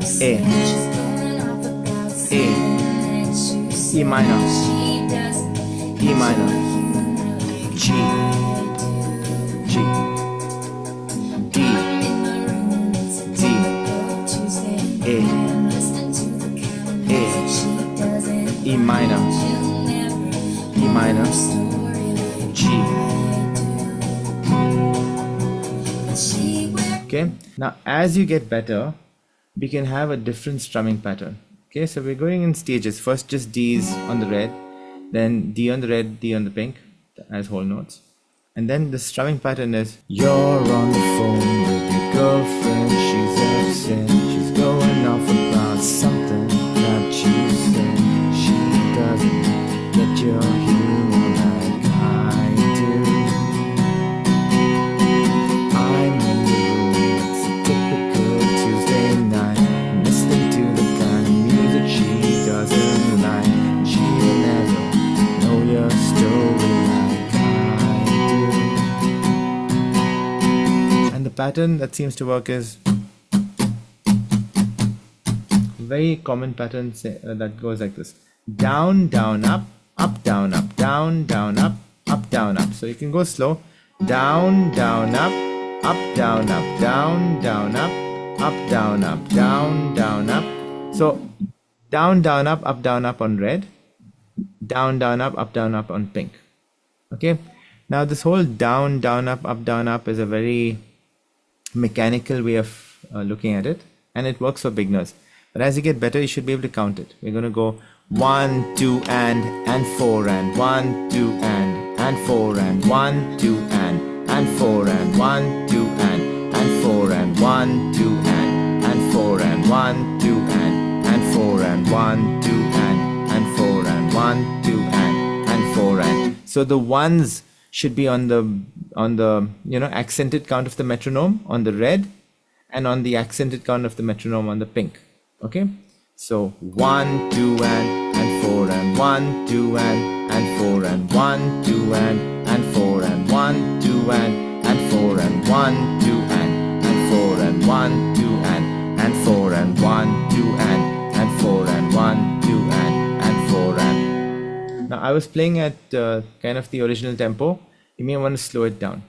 A, A, E minor, E minor, G, G, D, D, A, E minor, E minor, G. Okay, now as you get better, we can have a different strumming pattern. Okay, so we're going in stages. First just D's on the red, then D on the red, D on the pink as whole notes. And then the strumming pattern is, you're on the phone with your girlfriend, she's upset, she's going off about something that you said. She doesn't get your humor like I do. I'm in the room, it's a typical Tuesday night, listening to the kind of music she doesn't like. She will never know your story like I do. And the pattern that seems to work is very common pattern that goes like this: down, down, up, up, down, up, down, down, up, up, down, up. So you can go slow: down, down, up, down, up, down, down, up, down, up, down, down, up. So down, down, up, down, up on red, down, down, up, down, up on pink. Okay, now this whole down, down, up, down, up is a very mechanical way of looking at it, and it works for beginners. But as you get better, you should be able to count it. We're going to go 1, 2, and 4, and 1, 2, and 4, and 1, 2, and 4, and 1, 2, and 4, and 1, 2, and 4, and 1, 2, and 4, and 1, 2, and 4, and 1, 2, and 4, and. So the ones should be on the accented count of the metronome on the red, and on the accented count of the metronome on the pink. Okay, so 1, 2, and 4, and 1, 2, and 4, and 1, 2, and 4, and 1, 2, and 4, and 1, 2, and 4, and 1, 2, and 4, and 1, 2, and 4, and 1, 2, and 4, and. Now I was playing at kind of the original tempo. You may want to slow it down.